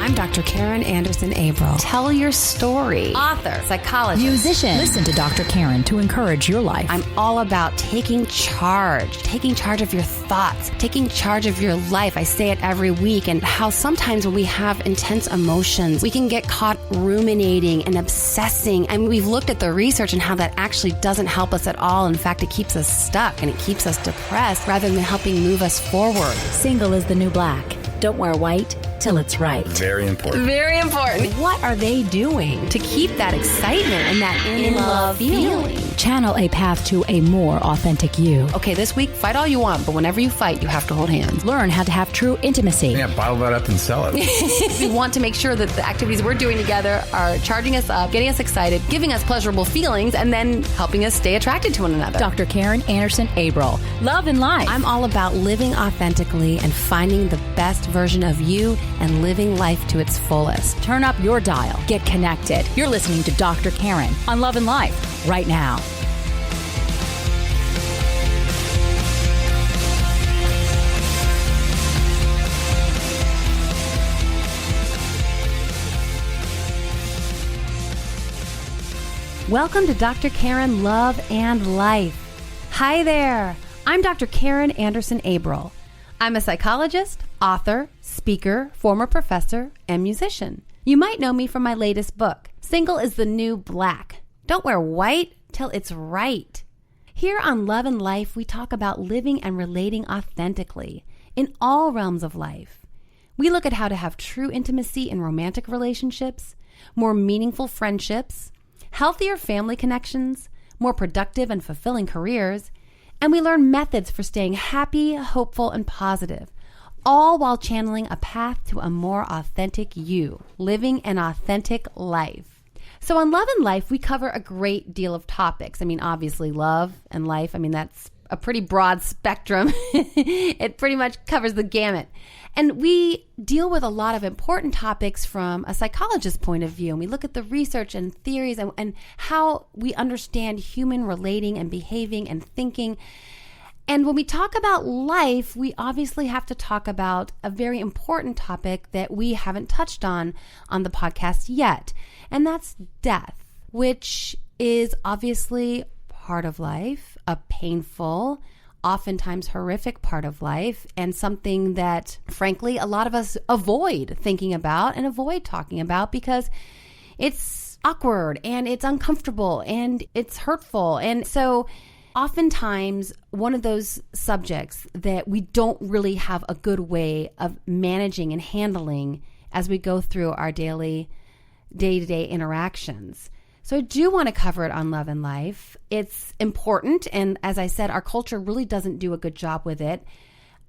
I'm Dr. Karin Anderson-Abel. Tell your story. Author, psychologist, musician. Listen to Dr. Karin to encourage your life. I'm all about taking charge of your thoughts, taking charge of your life. I say it every week, and how sometimes when we have intense emotions, we can get caught ruminating and obsessing. And we've looked at the research and how that actually doesn't help us at all. In fact, it keeps us stuck and it keeps us depressed rather than helping move us forward. Single is the new black. Don't wear white till it's right. Very important. Very important. What are they doing to keep that excitement and that in-love feeling? Channel a path to a more authentic you. Okay, this week, fight all you want, but whenever you fight, you have to hold hands. Learn how to have true intimacy. Yeah, bottle that up and sell it. We want to make sure that the activities we're doing together are charging us up, getting us excited, giving us pleasurable feelings, and then helping us stay attracted to one another. Dr. Karin Anderson-Abel. Love and Life. I'm all about living authentically and finding the best version of you and living life to its fullest. Turn up your dial. Get connected. You're listening to Dr. Karin on Love and Life right now. Welcome to Dr. Karin Love and Life. Hi there. I'm Dr. Karin Anderson-Abel. I'm a psychologist, author, speaker, former professor, and musician. You might know me from my latest book, Single is the New Black. Don't wear white till it's right. Here on Love and Life, we talk about living and relating authentically in all realms of life. We look at how to have true intimacy in romantic relationships, more meaningful friendships, healthier family connections, more productive and fulfilling careers, and we learn methods for staying happy, hopeful, and positive, all while channeling a path to a more authentic you, living an authentic life. So on Love and Life, we cover a great deal of topics. I mean, obviously, love and life, that's a pretty broad spectrum. It pretty much covers the gamut. And we deal with a lot of important topics from a psychologist's point of view. And we look at the research and theories and how we understand human relating and behaving and thinking. And when we talk about life, we obviously have to talk about a very important topic that we haven't touched on the podcast yet. And that's death, which is obviously part of life, a painful, oftentimes horrific part of life, and something that, frankly, a lot of us avoid thinking about and avoid talking about because it's awkward and it's uncomfortable and it's hurtful. And so oftentimes one of those subjects that we don't really have a good way of managing and handling as we go through our daily day-to-day interactions. So I do want to cover it on Love and Life. It's important, and as I said, our culture really doesn't do a good job with it.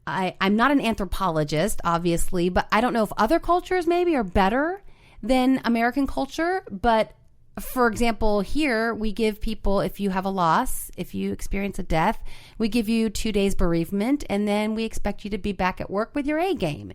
I'm not an anthropologist, obviously, but I don't know if other cultures maybe are better than American culture. But for example, here we give people, if you have a loss, if you experience a death, we give you 2 days bereavement, and then we expect you to be back at work with your A game.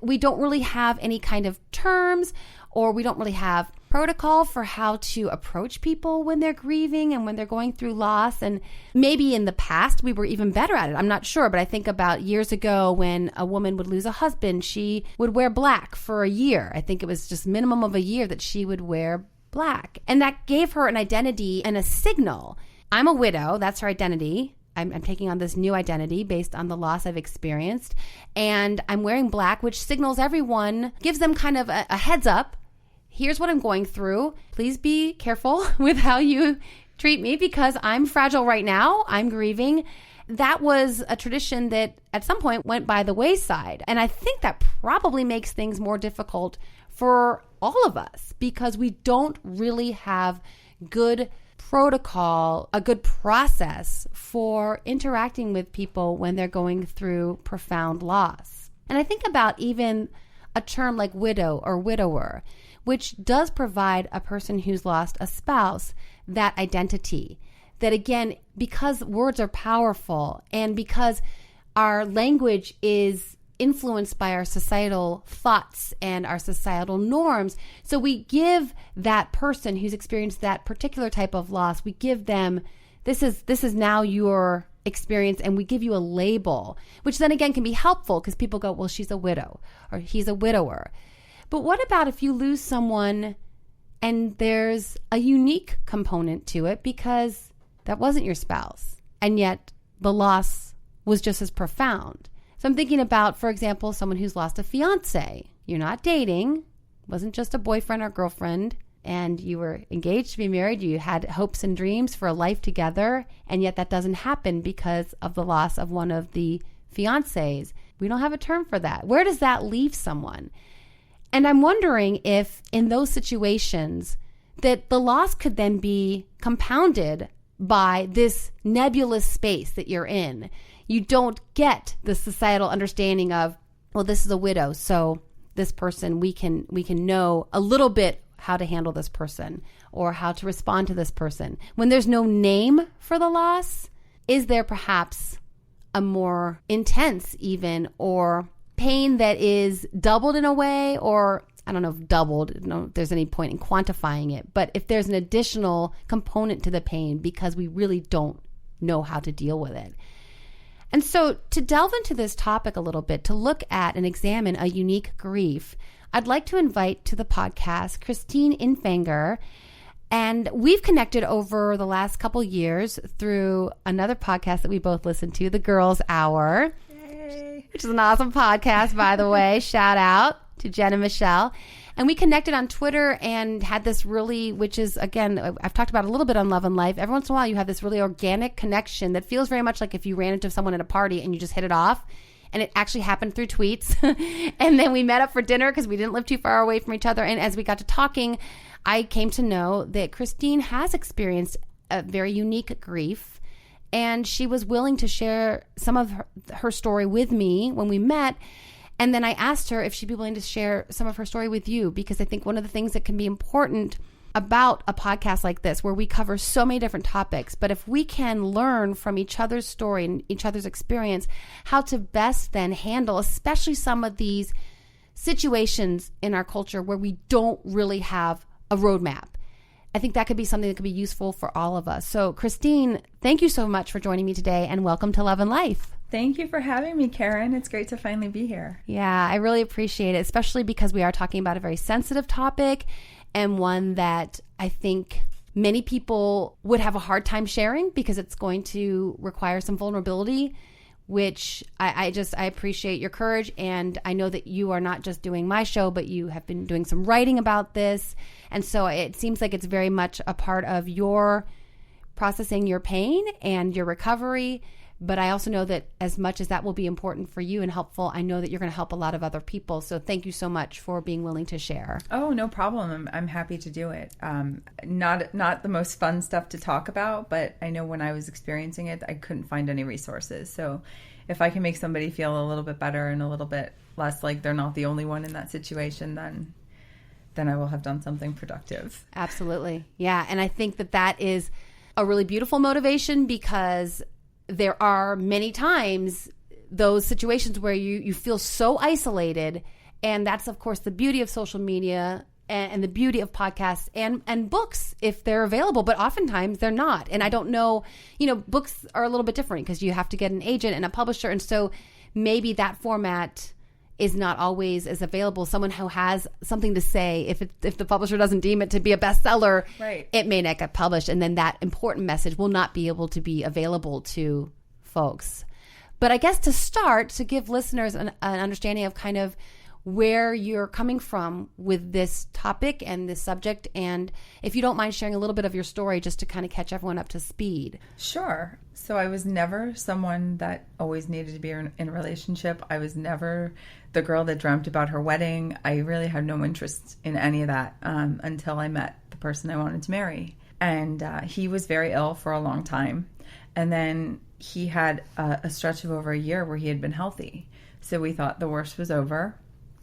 We don't really have any kind of terms, or we don't really have protocol for how to approach people when they're grieving and when they're going through loss. And maybe in the past we were even better at it. I'm not sure, but I think about years ago when a woman would lose a husband, she would wear black for a year. I think it was just minimum of a year that she would wear black. And that gave her an identity and a signal. I'm a widow. That's her identity. I'm taking on this new identity based on the loss I've experienced. And I'm wearing black, which signals everyone, gives them kind of a heads up. Here's what I'm going through. Please be careful with how you treat me because I'm fragile right now. I'm grieving. That was a tradition that at some point went by the wayside. And I think that probably makes things more difficult for all of us because we don't really have good protocol, a good process for interacting with people when they're going through profound loss. And I think about even a term like widow or widower, which does provide a person who's lost a spouse that identity. That again, because words are powerful and because our language is influenced by our societal thoughts and our societal norms. So we give that person who's experienced that particular type of loss, we give them, this is now your experience, and we give you a label, which then again can be helpful because people go, well, she's a widow or he's a widower. But what about if you lose someone and there's a unique component to it because that wasn't your spouse, and yet the loss was just as profound? So I'm thinking about, for example, someone who's lost a fiancé. You're not dating, wasn't just a boyfriend or girlfriend, and you were engaged to be married. You had hopes and dreams for a life together, and yet that doesn't happen because of the loss of one of the fiancés. We don't have a term for that. Where does that leave someone? And I'm wondering if in those situations that the loss could then be compounded by this nebulous space that you're in. You don't get the societal understanding of, well, this is a widow, so this person, we can know a little bit how to handle this person or how to respond to this person. When there's no name for the loss, is there perhaps a more intense even, or pain that is doubled in a way, or I don't know if doubled, I don't know if there's any point in quantifying it, but if there's an additional component to the pain because we really don't know how to deal with it. And so to delve into this topic a little bit, to look at and examine a unique grief, I'd like to invite to the podcast Christine Infanger. And we've connected over the last couple years through another podcast that we both listen to, The Girls Hour, which is an awesome podcast, by the way. Shout out to Jen and Michelle. And we connected on Twitter and had this really, which is, again, I've talked about a little bit on Love and Life. Every once in a while, you have this really organic connection that feels very much like if you ran into someone at a party and you just hit it off. And it actually happened through tweets. And then we met up for dinner because we didn't live too far away from each other. And as we got to talking, I came to know that Christine has experienced a very unique grief. And she was willing to share some of her story with me when we met. And then I asked her if she'd be willing to share some of her story with you, because I think one of the things that can be important about a podcast like this, where we cover so many different topics, but if we can learn from each other's story and each other's experience, how to best then handle, especially some of these situations in our culture where we don't really have a roadmap. I think that could be something that could be useful for all of us. So Christine, thank you so much for joining me today, and welcome to Love and Life. Thank you for having me, Karen. It's great to finally be here. Yeah, I really appreciate it, especially because we are talking about a very sensitive topic and one that I think many people would have a hard time sharing because it's going to require some vulnerability, which I appreciate your courage. And I know that you are not just doing my show, but you have been doing some writing about this. And so it seems like it's very much a part of your processing your pain and your recovery. But I also know that as much as that will be important for you and helpful, I know that you're going to help a lot of other people. So thank you so much for being willing to share. Oh, no problem. I'm happy to do it. Not the most fun stuff to talk about, but I know when I was experiencing it, I couldn't find any resources. So if I can make somebody feel a little bit better and a little bit less like they're not the only one in that situation, then I will have done something productive. Absolutely. Yeah. And I think that is a really beautiful motivation, because there are many times those situations where you feel so isolated. And that's, of course, the beauty of social media and the beauty of podcasts and books, if they're available. But oftentimes they're not. And I don't know, books are a little bit different because you have to get an agent and a publisher. And so maybe that format is not always as available. Someone who has something to say, if the publisher doesn't deem it to be a bestseller, right, it may not get published, and then that important message will not be able to be available to folks. But I guess to start, to give listeners an understanding of kind of where you're coming from with this topic and this subject, and if you don't mind sharing a little bit of your story just to kind of catch everyone up to speed. Sure. So I was never someone that always needed to be in a relationship. I was never the girl that dreamt about her wedding. I really had no interest in any of that until I met the person I wanted to marry. And he was very ill for a long time. And then he had a stretch of over a year where he had been healthy. So we thought the worst was over.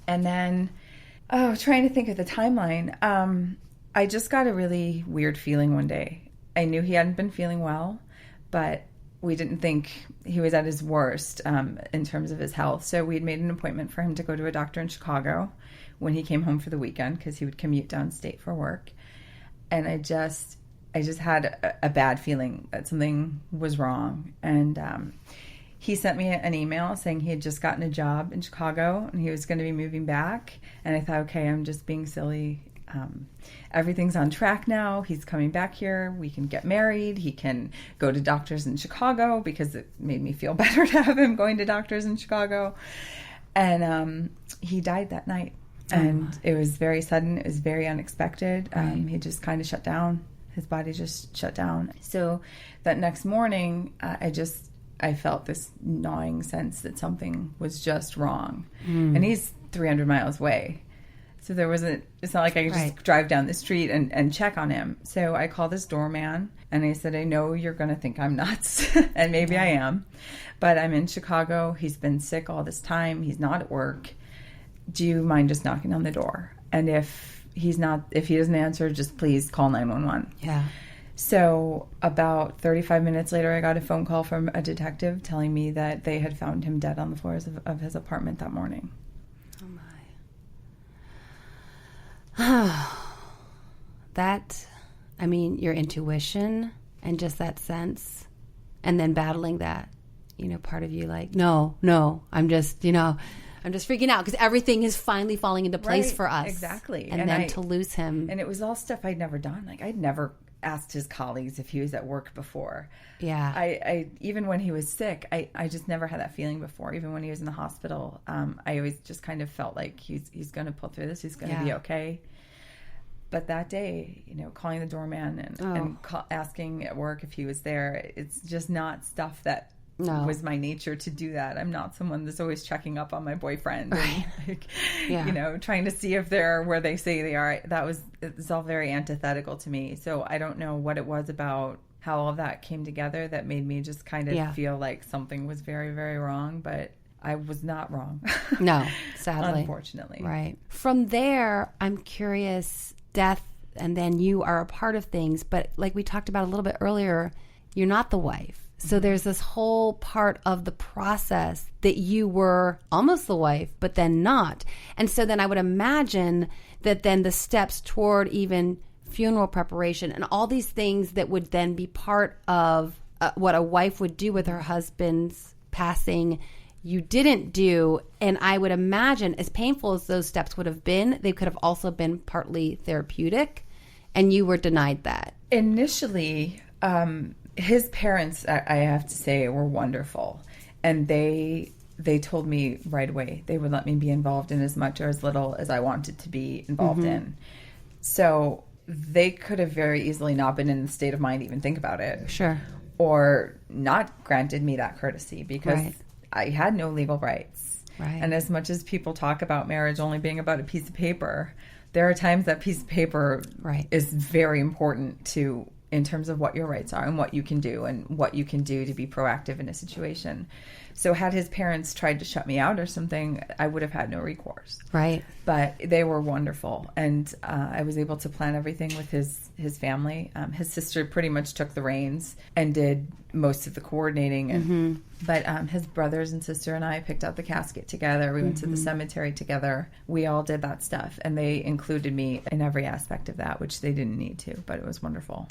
And then, trying to think of the timeline, I just got a really weird feeling one day. I knew he hadn't been feeling well, but we didn't think he was at his worst in terms of his health. So we had made an appointment for him to go to a doctor in Chicago when he came home for the weekend, because he would commute downstate for work. And I just had a bad feeling that something was wrong. And he sent me an email saying he had just gotten a job in Chicago and he was going to be moving back. And I thought, okay, I'm just being silly. Everything's on track now. He's coming back here. We can get married. He can go to doctors in Chicago, because it made me feel better to have him going to doctors in Chicago. And he died that night. And it was very sudden. It was very unexpected. He just kind of shut down. His body just shut down. So that next morning, I felt this gnawing sense that something was just wrong. And he's 300 miles away. So it's not like I could just drive down the street and check on him. So I called this doorman and I said, I know you're going to think I'm nuts, and maybe I am, but I'm in Chicago. He's been sick all this time. He's not at work. Do you mind just knocking on the door? And if he doesn't answer, just please call 911. Yeah. So about 35 minutes later, I got a phone call from a detective telling me that they had found him dead on the floors of his apartment that morning. Your intuition and just that sense, and then battling that, part of you like, no, I'm just freaking out because everything is finally falling into place for us. Exactly. And then to lose him. And it was all stuff I'd never done. Like, I'd never asked his colleagues if he was at work before. Yeah. I even when he was sick, I just never had that feeling before. Even when he was in the hospital, I always just kind of felt like he's going to pull through this. He's going to be okay. But that day, calling the doorman and asking at work if he was there, it's just not stuff that was my nature to do that. I'm not someone that's always checking up on my boyfriend and trying to see if they're where they say they are. It's all very antithetical to me. So I don't know what it was about how all of that came together that made me just kind of feel like something was very, very wrong. But I was not wrong. No, sadly. Unfortunately. Right. From there, I'm curious, death, and then you are a part of things. But like we talked about a little bit earlier, you're not the wife. So there's this whole part of the process that you were almost the wife, but then not. And so then I would imagine that then the steps toward even funeral preparation and all these things that would then be part of what a wife would do with her husband's passing, you didn't do. And I would imagine, as painful as those steps would have been, they could have also been partly therapeutic, and you were denied that. Initially, his parents, I have to say, were wonderful. And they told me right away they would let me be involved in as much or as little as I wanted to be involved in. So they could have very easily not been in the state of mind to even think about it. Sure. Or not granted me that courtesy, because I had no legal rights. Right. And as much as people talk about marriage only being about a piece of paper, there are times that piece of paper is very important in terms of what your rights are and what you can do to be proactive in a situation. So had his parents tried to shut me out or something, I would have had no recourse. Right. But they were wonderful. And I was able to plan everything with his family. His sister pretty much took the reins and did most of the coordinating. And, but his brothers and sister and I picked out the casket together. We went to the cemetery together. We all did that stuff. And they included me in every aspect of that, which they didn't need to. But it was wonderful.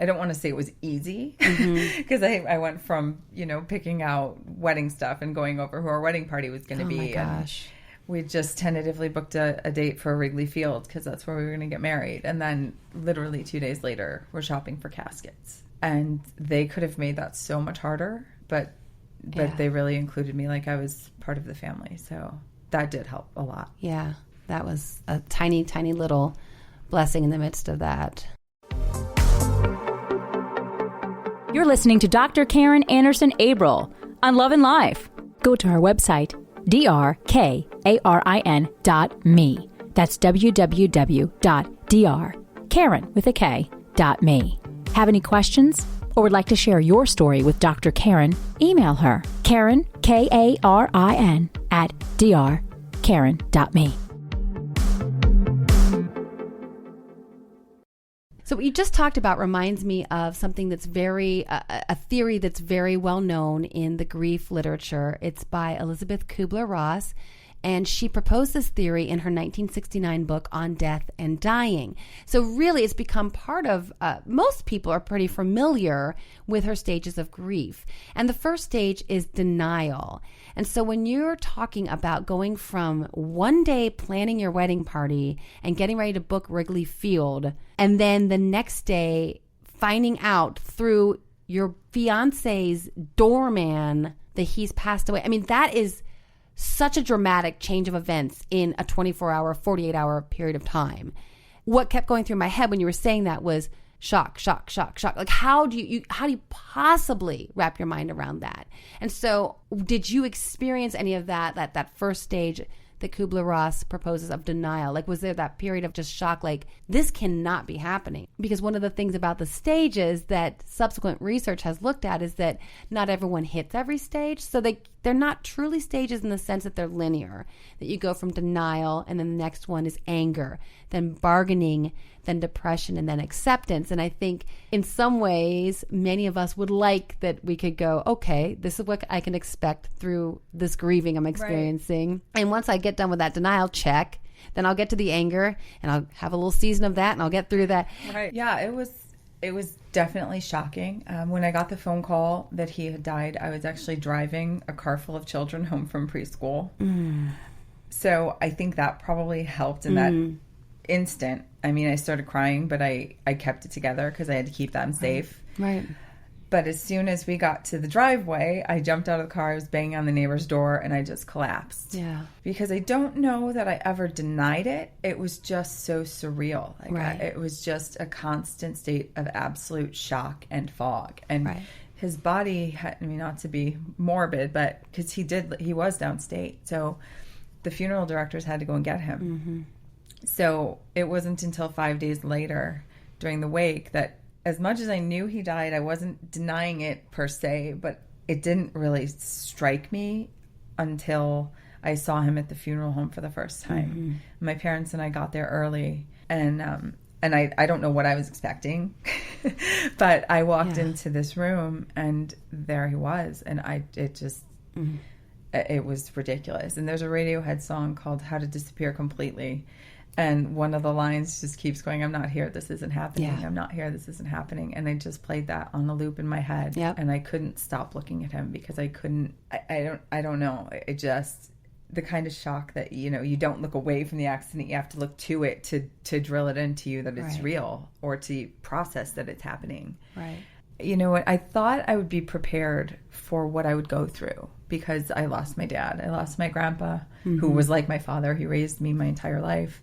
I don't want to say it was easy, because I went from, picking out wedding stuff and going over who our wedding party was going to be. Oh, my gosh. We just tentatively booked a date for Wrigley Field because that's where we were going to get married. And then literally 2 days later, we're shopping for caskets. And they could have made that so much harder, but they really included me like I was part of the family. So that did help a lot. Yeah, that was a tiny, tiny little blessing in the midst of that. You're listening to Dr. Karin Anderson-Abel on Love and Life. Go to our website, drkarin.me. That's www.drkarin.me. Have any questions or would like to share your story with Dr. Karin? Email her, Karin, Karin, at drkarin.me. So what you just talked about reminds me of something that's a theory that's very well known in the grief literature. It's by Elizabeth Kubler-Ross, And she proposed this theory in her 1969 book On Death and Dying. So really, it's become part of, most people are pretty familiar with her stages of grief. And the first stage is denial. And so when you're talking about going from one day planning your wedding party and getting ready to book Wrigley Field, and then the next day finding out through your fiance's doorman that he's passed away. I mean, that is such a dramatic change of events in a 24-hour, 48-hour period of time. What kept going through my head when you were saying that was shock, shock, shock, shock. Like, how do you possibly wrap your mind around that? And so did you experience any of that first stage that Kubler-Ross proposes of denial? Like, was there that period of just shock, like, this cannot be happening? Because one of the things about the stages that subsequent research has looked at is that not everyone hits every stage. So they're not truly stages in the sense that they're linear, that you go from denial and then the next one is anger, then bargaining, then depression, and then acceptance. And I think in some ways, many of us would like that we could go, okay, this is what I can expect through this grieving I'm experiencing. Right. And once I get done with that denial check, then I'll get to the anger and I'll have a little season of that and I'll get through that. Right. Yeah, it was definitely shocking. When I got the phone call that he had died, I was actually driving a car full of children home from preschool. So I think that probably helped in that instant. I mean, I started crying, but I kept it together because I had to keep them safe. Right. But as soon as we got to the driveway, I jumped out of the car, I was banging on the neighbor's door, and I just collapsed. Yeah. Because I don't know that I ever denied it. It was just so surreal. Like it was just a constant state of absolute shock and fog. And his body had, I mean, not to be morbid, but because he was downstate. So the funeral directors had to go and get him. So it wasn't until 5 days later during the wake that, as much as I knew he died, I wasn't denying it per se, but it didn't really strike me until I saw him at the funeral home for the first time. My parents and I got there early, and I don't know what I was expecting, but I walked into this room and there he was, and it was ridiculous. And there's a Radiohead song called How to Disappear Completely. And one of the lines just keeps going, I'm not here, this isn't happening. I'm not here, this isn't happening. And I just played that on a loop in my head. And I couldn't stop looking at him because I couldn't, I don't know. It just, the kind of shock that, you know, you don't look away from the accident, you have to look to it to drill it into you that it's real, or to process that it's happening. You know what, I thought I would be prepared for what I would go through because I lost my dad. I lost my grandpa, who was like my father. He raised me my entire life.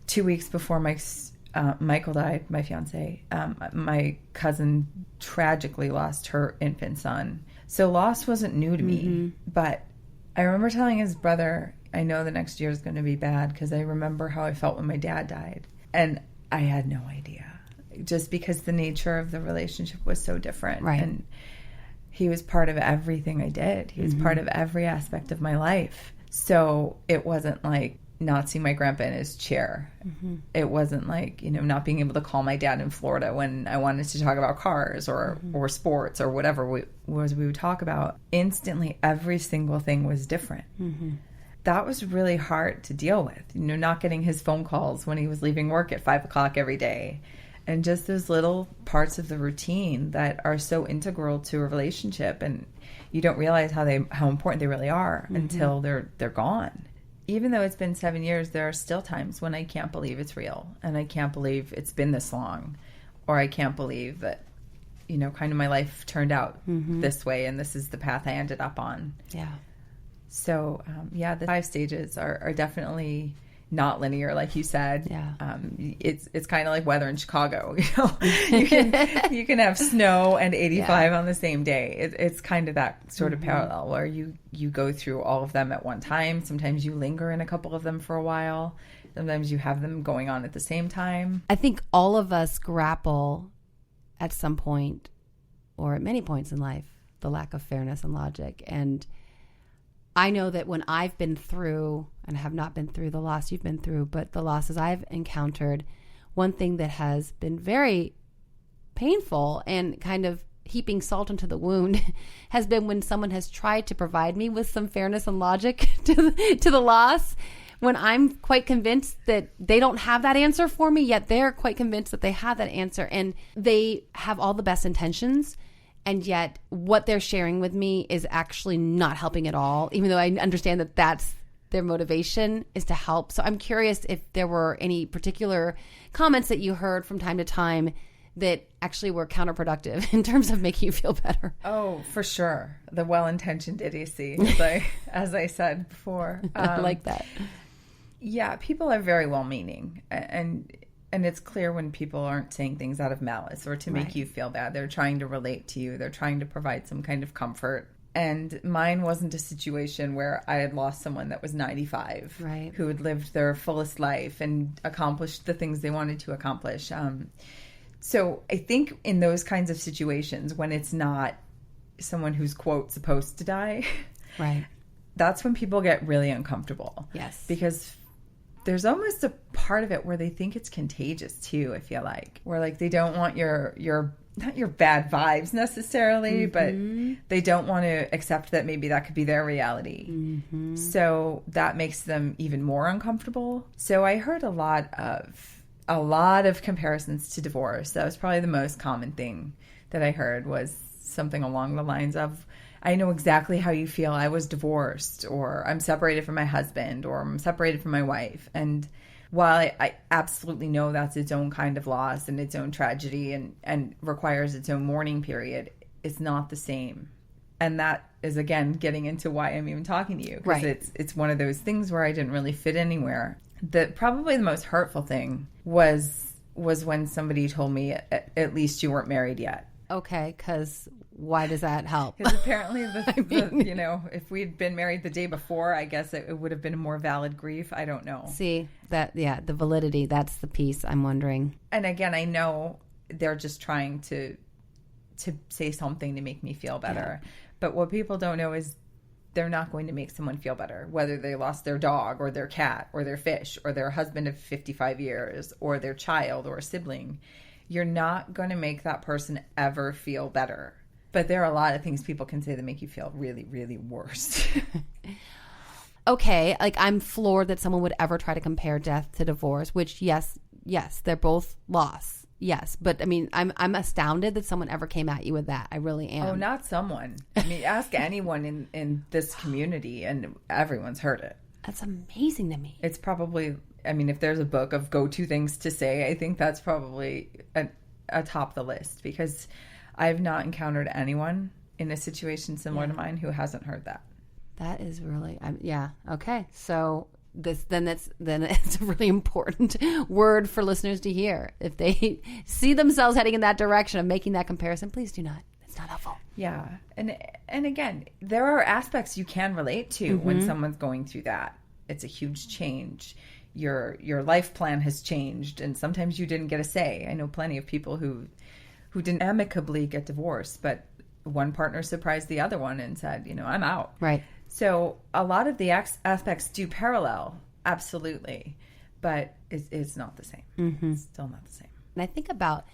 2 weeks before Michael died, my fiancé, my cousin tragically lost her infant son. So loss wasn't new to me, but I remember telling his brother, I know the next year is going to be bad because I remember how I felt when my dad died. And I had no idea, just because the nature of the relationship was so different. And he was part of everything I did. He was part of every aspect of my life. So it wasn't like not seeing my grandpa in his chair. It wasn't like, you know, not being able to call my dad in Florida when I wanted to talk about cars or sports or whatever we would talk about. Instantly, every single thing was different. That was really hard to deal with, you know, not getting his phone calls when he was leaving work at 5 o'clock every day. And just those little parts of the routine that are so integral to a relationship, and you don't realize how important they really are until they're gone. Even though it's been 7 years, there are still times when I can't believe it's real, and I can't believe it's been this long, or I can't believe that, you know, kind of my life turned out this way, and this is the path I ended up on. So, the 5 stages are definitely not linear, like you said. It's kind of like weather in Chicago. You know, you can have snow and 85 on the same day. It's kind of that sort of parallel where you go through all of them at one time. Sometimes you linger in a couple of them for a while. Sometimes you have them going on at the same time. I think all of us grapple at some point, or at many points in life, the lack of fairness and logic. And I know that when I've been through, and have not been through the loss you've been through, but the losses I've encountered, one thing that has been very painful and kind of heaping salt into the wound has been when someone has tried to provide me with some fairness and logic to the loss, when I'm quite convinced that they don't have that answer for me, yet they're quite convinced that they have that answer, and they have all the best intentions, and yet what they're sharing with me is actually not helping at all, even though I understand that that's their motivation is to help. So I'm curious if there were any particular comments that you heard from time to time that actually were counterproductive in terms of making you feel better. Oh, for sure. The well-intentioned idiocy, as I said before. I like that. Yeah, people are very well-meaning, and it's clear when people aren't saying things out of malice or to make you feel bad. They're trying to relate to you. They're trying to provide some kind of comfort. And mine wasn't a situation where I had lost someone that was 95, who had lived their fullest life and accomplished the things they wanted to accomplish. So I think in those kinds of situations, when it's not someone who's, quote, supposed to die, that's when people get really uncomfortable. Yes. Because there's almost a part of it where they think it's contagious too, I feel like. Where like they don't want your not your bad vibes necessarily, but they don't want to accept that maybe that could be their reality. So that makes them even more uncomfortable. So I heard a lot of comparisons to divorce. That was probably the most common thing that I heard, was something along the lines of, I know exactly how you feel. I was divorced, or I'm separated from my husband, or I'm separated from my wife. And while I absolutely know that's its own kind of loss and its own tragedy and requires its own mourning period, it's not the same. And that is, again, getting into why I'm even talking to you. Because it's one of those things where I didn't really fit anywhere. Probably the most hurtful thing was when somebody told me, at least you weren't married yet. Okay, because why does that help? Because apparently, if we'd been married the day before, I guess it would have been a more valid grief. I don't know. See, the validity, that's the piece I'm wondering. And again, I know they're just trying to say something to make me feel better. Yeah. But what people don't know is they're not going to make someone feel better, whether they lost their dog or their cat or their fish or their husband of 55 years or their child or a sibling. You're not going to make that person ever feel better. But there are a lot of things people can say that make you feel really, really worse. Okay, like I'm floored that someone would ever try to compare death to divorce, which yes, they're both loss. Yes, but I mean, I'm astounded that someone ever came at you with that. I really am. Oh, not someone. I mean, ask anyone in this community and everyone's heard it. That's amazing to me. It's probably, I mean, if there's a book of go-to things to say, I think that's probably atop the list, because I've not encountered anyone in a situation similar to mine who hasn't heard that. That is really, okay. So then it's a really important word for listeners to hear. If they see themselves heading in that direction of making that comparison, please do not. It's not helpful. Yeah. And again, there are aspects you can relate to when someone's going through that. It's a huge change. Your life plan has changed, and sometimes you didn't get a say. I know plenty of people who didn't amicably get divorced, but one partner surprised the other one and said, I'm out. Right. So a lot of the aspects do parallel, absolutely, but it's not the same. It's still not the same. And I think about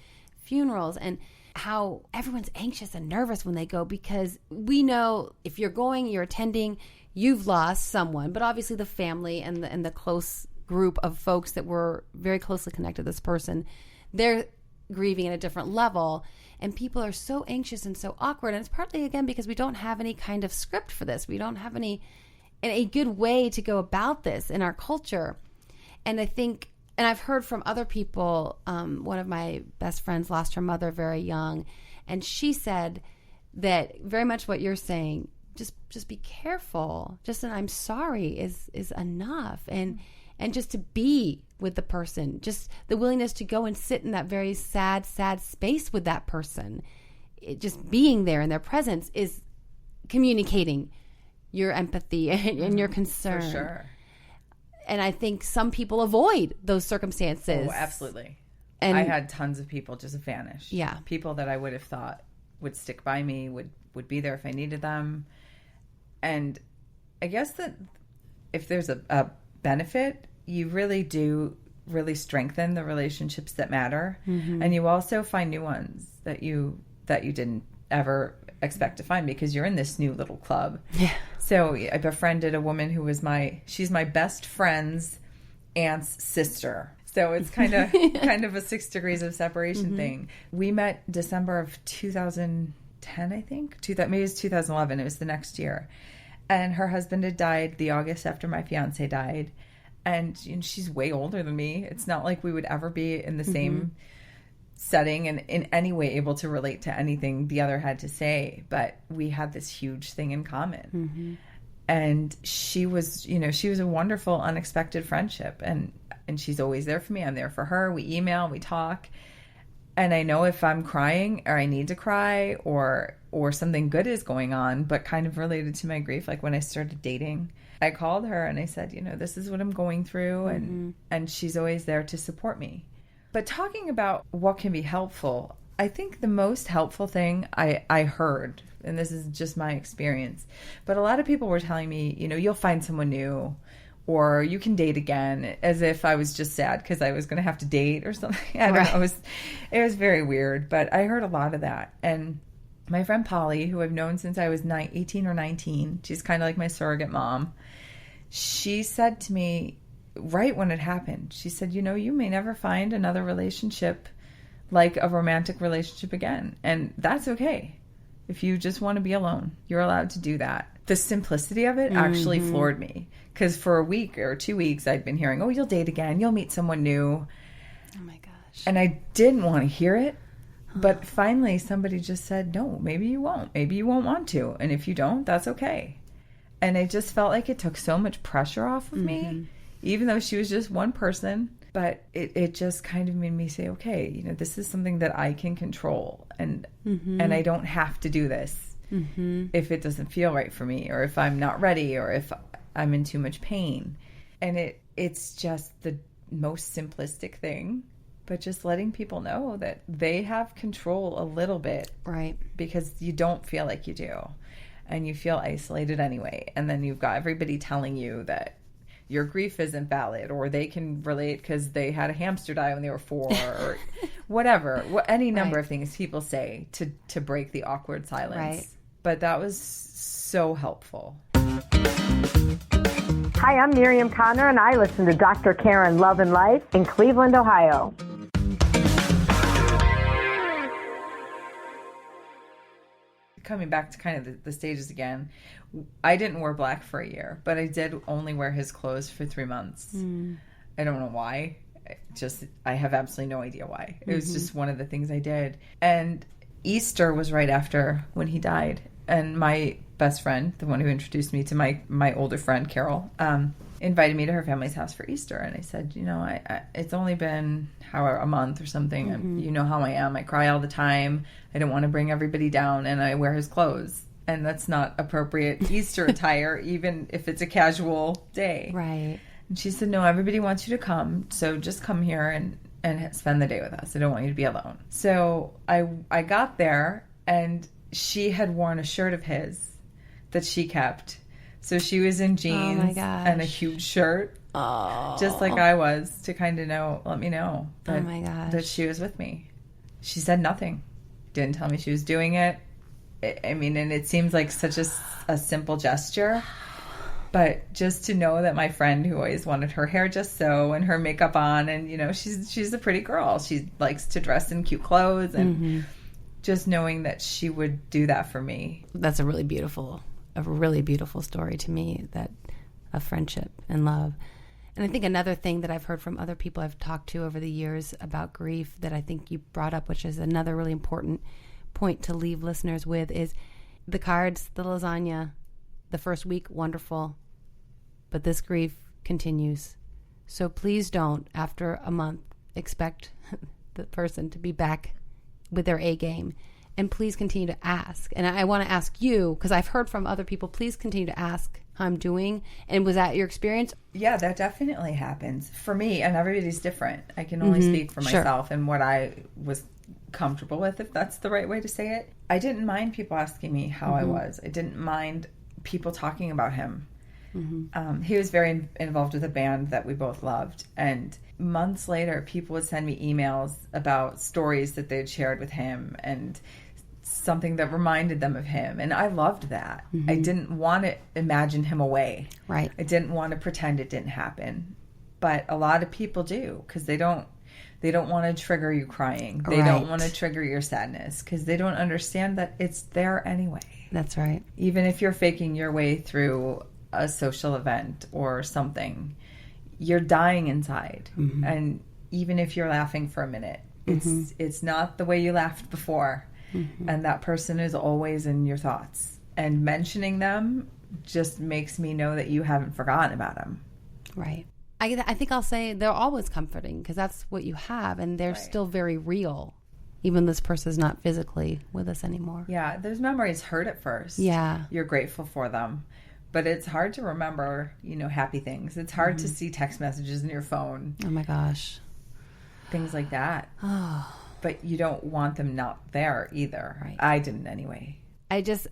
funerals and how everyone's anxious and nervous when they go, because we know if you're going, you're attending, you've lost someone, but obviously the family and the close group of folks that were very closely connected to this person, they're grieving at a different level, and people are so anxious and so awkward. And it's partly, again, because we don't have any kind of script for this. We don't have a good way to go about this in our culture. And I think, and I've heard from other people, one of my best friends lost her mother very young, and she said that very much what you're saying, just be careful. Just an I'm sorry is enough. And just to be with the person, just the willingness to go and sit in that very sad space with that person. Just being there in their presence is communicating your empathy and your concern. For sure. And I think some people avoid those circumstances. Oh, absolutely. And I had tons of people just vanish. Yeah. People that I would have thought would stick by me, would be there if I needed them. And I guess that if there's a benefit, you really do really strengthen the relationships that matter. And you also find new ones that you didn't ever expect to find because you're in this new little club. Yeah. So I befriended a woman who was she's my best friend's aunt's sister. So it's kind of a 6 degrees of separation thing. We met December of 2010, I think. Maybe it was 2011. It was the next year. And her husband had died the August after my fiance died. And she's way older than me. It's not like we would ever be in the same setting and in any way able to relate to anything the other had to say. But we had this huge thing in common. And she was a wonderful, unexpected friendship. And she's always there for me. I'm there for her. We email, we talk. And I know if I'm crying or I need to cry or something good is going on, but kind of related to my grief, like when I started dating, I called her and I said, this is what I'm going through. And she's always there to support me. But talking about what can be helpful, I think the most helpful thing I heard, and this is just my experience, but a lot of people were telling me, you'll find someone new or you can date again, as if I was just sad because I was going to have to date or something. I don't know. It was very weird, but I heard a lot of that. And my friend Polly, who I've known since I was 18 or 19, she's kind of like my surrogate mom. She said to me right when it happened, she said, you may never find another relationship like a romantic relationship again. And that's okay. If you just want to be alone, you're allowed to do that. The simplicity of it actually floored me. Because for a week or 2 weeks, I'd been hearing, you'll date again. You'll meet someone new. Oh, my gosh. And I didn't want to hear it. But finally, somebody just said, no, maybe you won't. Maybe you won't want to. And if you don't, that's okay. And I just felt like it took so much pressure off of me, even though she was just one person. But it just kind of made me say, okay, this is something that I can control. And I don't have to do this if it doesn't feel right for me, or if I'm not ready, or if I'm in too much pain. And it's just the most simplistic thing, but just letting people know that they have control a little bit. Right. Because you don't feel like you do. And you feel isolated anyway. And then you've got everybody telling you that your grief isn't valid, or they can relate because they had a hamster die when they were 4, or whatever. Any number of things people say to break the awkward silence. Right. But that was so helpful. Hi, I'm Miriam Connor, and I listen to Dr. Karen Love and Life in Cleveland, Ohio. Coming back to kind of the stages again, I didn't wear black for a year, but I did only wear his clothes for 3 months. I don't know why. I have absolutely no idea why. It was just one of the things I did. And Easter was right after when he died. And my best friend, the one who introduced me to my older friend, Carol, invited me to her family's house for Easter. And I said, it's only been a month or something. You know how I am. I cry all the time. I don't want to bring everybody down, and I wear his clothes. And that's not appropriate Easter attire, even if it's a casual day. Right. And she said, no, everybody wants you to come. So just come here and spend the day with us. I don't want you to be alone. So I got there, and she had worn a shirt of his that she kept. So she was in jeans and a huge shirt, just like I was, to kind of let me know that she was with me. She said nothing. Didn't tell me she was doing it. I mean, and it seems like such a simple gesture. But just to know that my friend, who always wanted her hair just so and her makeup on, and, she's a pretty girl. She likes to dress in cute clothes, and just knowing that she would do that for me. That's a really beautiful story to me, that of friendship and love. And I think another thing that I've heard from other people I've talked to over the years about grief that I think you brought up, which is another really important point to leave listeners with, is the cards, the lasagna, the first week, wonderful, but this grief continues. So please don't, after a month, expect the person to be back with their A game. And please continue to ask. And I want to ask you, because I've heard from other people, please continue to ask how I'm doing. And was that your experience? Yeah, that definitely happens for me, and everybody's different. I can only speak for myself and what I was comfortable with, if that's the right way to say it. I didn't mind people asking me how I was. I didn't mind people talking about him. He was very involved with a band that we both loved, and months later people would send me emails about stories that they'd shared with him, and something that reminded them of him. And I loved that. I didn't want to imagine him away. Right. I didn't want to pretend it didn't happen. But a lot of people do, because they don't want to trigger you crying. They don't want to trigger your sadness, because they don't understand that it's there anyway. That's right. Even if you're faking your way through a social event or something, you're dying inside. And even if you're laughing for a minute, it's not the way you laughed before. And that person is always in your thoughts. And mentioning them just makes me know that you haven't forgotten about them. Right. I think I'll say they're always comforting, because that's what you have, and they're still very real, even this person's not physically with us anymore. Yeah, those memories hurt at first. Yeah. You're grateful for them. But it's hard to remember, happy things. It's hard to see text messages in your phone. Oh my gosh. Things like that. Oh. But you don't want them not there either. Right. I didn't anyway. I guess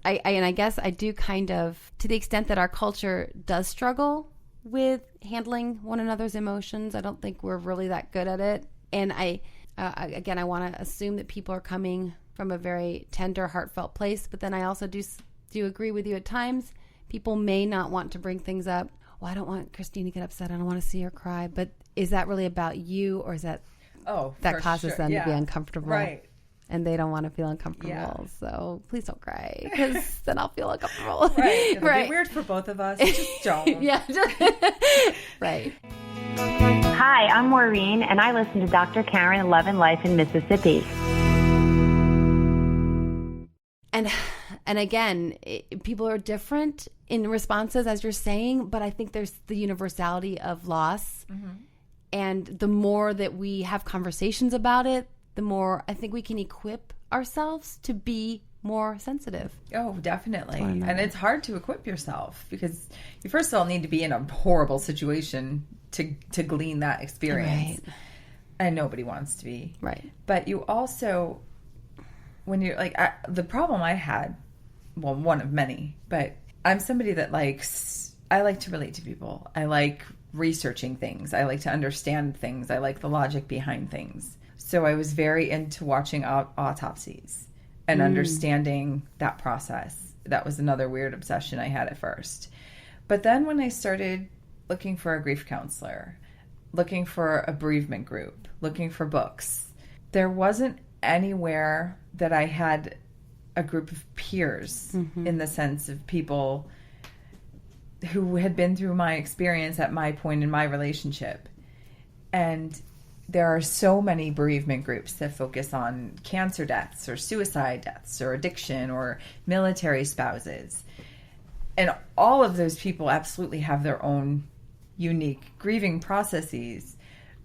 I do kind of, to the extent that our culture does struggle with handling one another's emotions, I don't think we're really that good at it. And I want to assume that people are coming from a very tender, heartfelt place. But then I also do agree with you at times. People may not want to bring things up. Well, I don't want Christine to get upset. I don't want to see her cry. But is that really about you, or is that that causes them to be uncomfortable? Right. And they don't want to feel uncomfortable. Yeah. So please don't cry, because then I'll feel uncomfortable. Right. It'll be weird for both of us. Just don't. Yeah. Right. Hi, I'm Maureen, and I listen to Dr. Karin and Love and Life in Mississippi. And again, people are different in responses, as you're saying, but I think there's the universality of loss. And the more that we have conversations about it, the more I think we can equip ourselves to be more sensitive. Oh, definitely. And it's hard to equip yourself, because you first of all need to be in a horrible situation to glean that experience. Right. And nobody wants to be. Right. But you also, when you're like, the problem I had, well, one of many, but I'm somebody that I like to relate to people. I like researching things. I like to understand things. I like the logic behind things. So I was very into watching autopsies and understanding that process. That was another weird obsession I had at first. But then when I started looking for a grief counselor, looking for a bereavement group, looking for books, there wasn't anywhere that I had a group of peers in the sense of people who had been through my experience at my point in my relationship. And there are so many bereavement groups that focus on cancer deaths or suicide deaths or addiction or military spouses. And all of those people absolutely have their own unique grieving processes.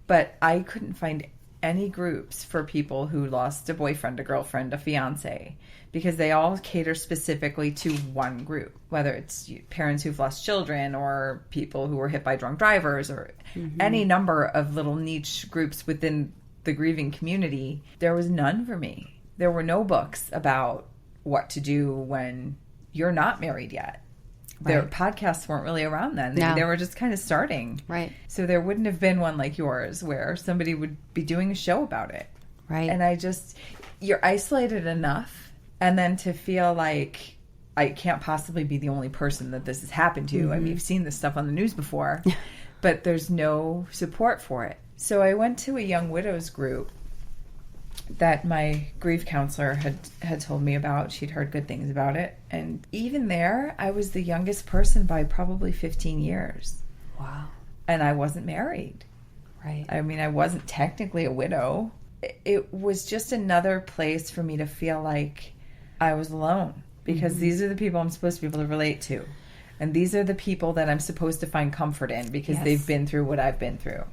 But I couldn't find any groups for people who lost a boyfriend, a girlfriend, a fiance, because they all cater specifically to one group, whether it's parents who've lost children or people who were hit by drunk drivers or any number of little niche groups within the grieving community. There was none for me. There were no books about what to do when you're not married yet. Right. Their podcasts weren't really around then. They were just kind of starting. Right. So there wouldn't have been one like yours where somebody would be doing a show about it. Right. And you're isolated enough, and then to feel like I can't possibly be the only person that this has happened to. I mean, you've seen this stuff on the news before, but there's no support for it. So I went to a young widows group that my grief counselor had told me about. She'd heard good things about it. And even there, I was the youngest person by probably 15 years. Wow. And I wasn't married. Right. I mean, I wasn't technically a widow. It was just another place for me to feel like I was alone, because these are the people I'm supposed to be able to relate to. And these are the people that I'm supposed to find comfort in, because they've been through what I've been through.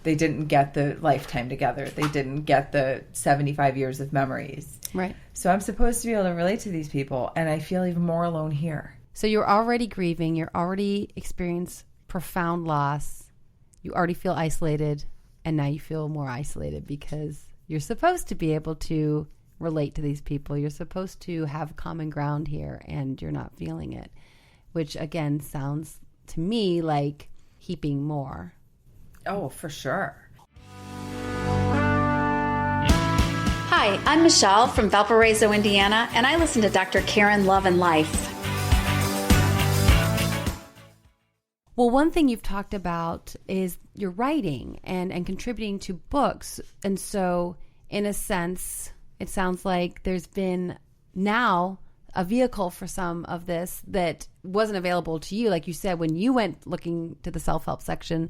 They didn't get the lifetime together. They didn't get the 75 years of memories. Right. So I'm supposed to be able to relate to these people, and I feel even more alone here. So you're already grieving. You're already experienced profound loss. You already feel isolated, and now you feel more isolated because you're supposed to be able to relate to these people. You're supposed to have common ground here, and you're not feeling it, which again sounds to me like heaping more. Oh, for sure. Hi, Hi, I'm Michelle from Valparaiso, Indiana, and I listen to Dr. Karin Love and Life. Well, one thing you've talked about is your writing and contributing to books. And so, in a sense, it sounds like there's been now a vehicle for some of this that wasn't available to you. Like you said, when you went looking to the self-help section,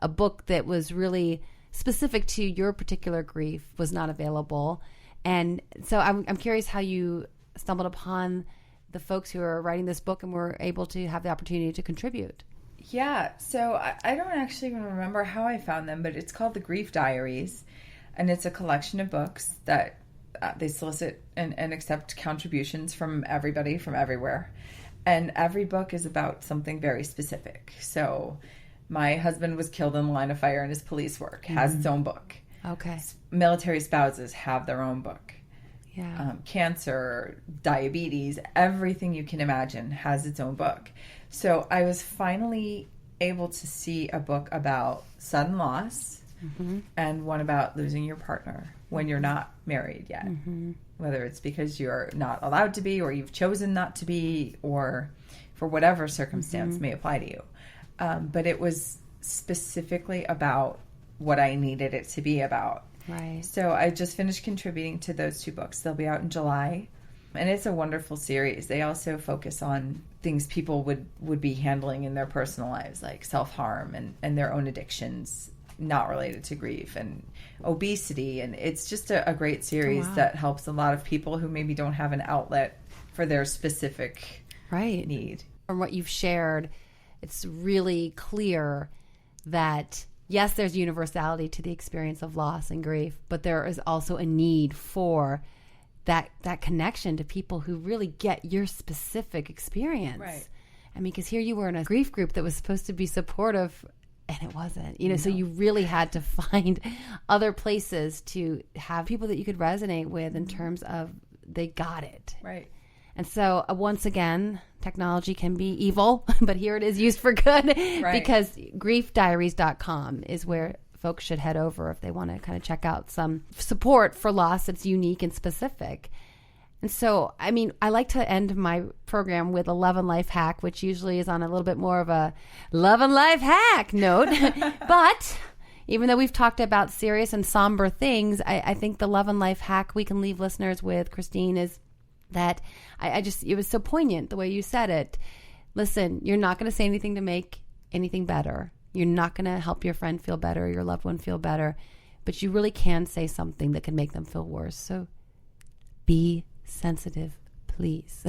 a book that was really specific to your particular grief was not available. And so I'm curious how you stumbled upon the folks who are writing this book and were able to have the opportunity to contribute. Yeah, so I don't actually even remember how I found them, but it's called the Grief Diaries, and it's a collection of books that they solicit and accept contributions from everybody from everywhere. And every book is about something very specific. So my husband was killed in the line of fire in his police work, has its own book. Okay. Military spouses have their own book. Yeah. Cancer, diabetes, everything you can imagine has its own book. So I was finally able to see a book about sudden loss and one about losing your partner when you're not married yet. Whether it's because you're not allowed to be or you've chosen not to be or for whatever circumstance may apply to you. But it was specifically about what I needed it to be about. Right. So I just finished contributing to those two books. They'll be out in July. And it's a wonderful series. They also focus on things people would be handling in their personal lives, like self-harm and their own addictions, not related to grief, and obesity. And it's just a great series that helps a lot of people who maybe don't have an outlet for their specific need. From what you've shared, it's really clear that yes, there's universality to the experience of loss and grief, but there is also a need for that connection to people who really get your specific experience. Right. I mean, because here you were in a grief group that was supposed to be supportive, and it wasn't. So you really had to find other places to have people that you could resonate with in terms of they got it. Right. And so once again, technology can be evil, but here it is used for good because griefdiaries.com is where folks should head over if they want to kind of check out some support for loss that's unique and specific. And so, I mean, I like to end my program with a love and life hack, which usually is on a little bit more of a love and life hack note. But even though we've talked about serious and somber things, I think the love and life hack we can leave listeners with, Christine, is that it was so poignant the way you said it. Listen, you're not going to say anything to make anything better. You're not going to help your friend feel better, your loved one feel better, but you really can say something that can make them feel worse. So be sensitive, please.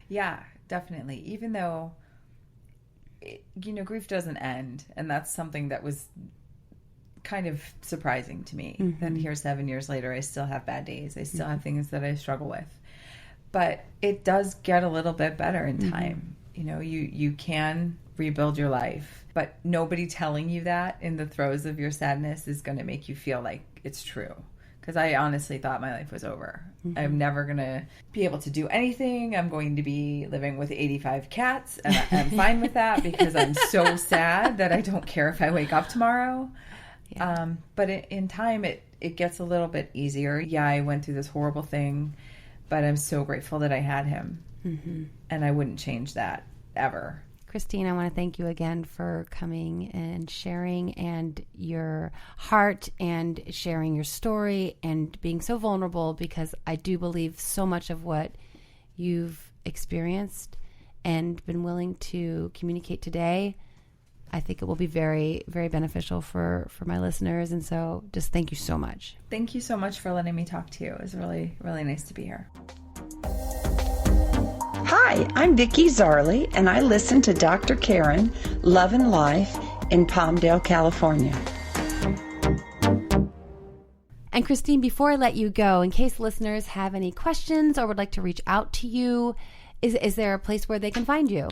Yeah, definitely. Even though, grief doesn't end. And that's something that was kind of surprising to me. That here 7 years later, I still have bad days. I still have things that I struggle with. But it does get a little bit better in time. You can rebuild your life, but nobody telling you that in the throes of your sadness is going to make you feel like it's true. Because I honestly thought my life was over. I'm never going to be able to do anything. I'm going to be living with 85 cats, and I'm fine with that because I'm so sad that I don't care if I wake up tomorrow. Yeah. But in time, it gets a little bit easier. Yeah, I went through this horrible thing, but I'm so grateful that I had him. And I wouldn't change that ever. Christine, I want to thank you again for coming and sharing and your heart and sharing your story and being so vulnerable, because I do believe so much of what you've experienced and been willing to communicate today, I think it will be very, very beneficial for my listeners. And so just thank you so much. Thank you so much for letting me talk to you. It was really, really nice to be here. Hi, I'm Vicki Zarley, and I listen to Dr. Karin, Love and Life, in Palmdale, California. And Christine, before I let you go, in case listeners have any questions or would like to reach out to you, is there a place where they can find you?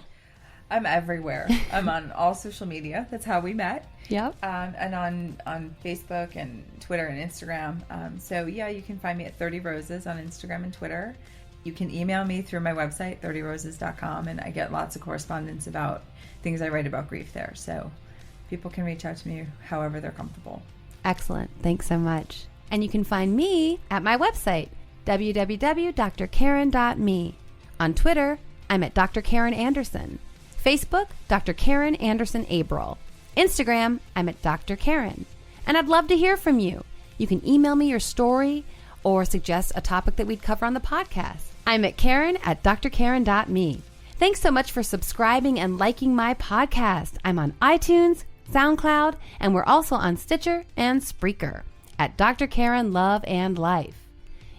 I'm everywhere. I'm on all social media. That's how we met. Yep. And on Facebook and Twitter and Instagram. So yeah, you can find me at 30 Roses on Instagram and Twitter. You can email me through my website, 30roses.com, and I get lots of correspondence about things I write about grief there. So people can reach out to me however they're comfortable. Excellent. Thanks so much. And you can find me at my website, www.drkaren.me. On Twitter, I'm at Dr. Karin Anderson. Facebook, Dr. Karin Anderson April. Instagram, I'm at Dr. Karin. And I'd love to hear from you. You can email me your story or suggest a topic that we'd cover on the podcast. I'm at Karen@drkaren.me. Thanks so much for subscribing and liking my podcast. I'm on iTunes, SoundCloud, and we're also on Stitcher and Spreaker at Dr. Karin Love and Life.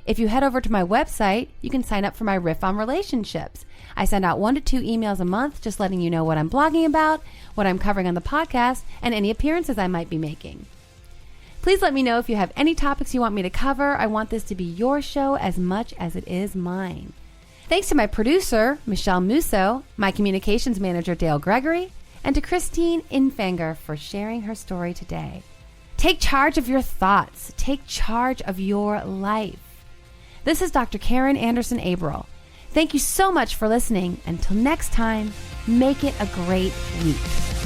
If you head over to my website, you can sign up for my Riff on Relationships. I send out 1 to 2 emails a month just letting you know what I'm blogging about, what I'm covering on the podcast, and any appearances I might be making. Please let me know if you have any topics you want me to cover. I want this to be your show as much as it is mine. Thanks to my producer, Michelle Musso, my communications manager, Dale Gregory, and to Christine Infanger for sharing her story today. Take charge of your thoughts. Take charge of your life. This is Dr. Karin Anderson April. Thank you so much for listening. Until next time, make it a great week.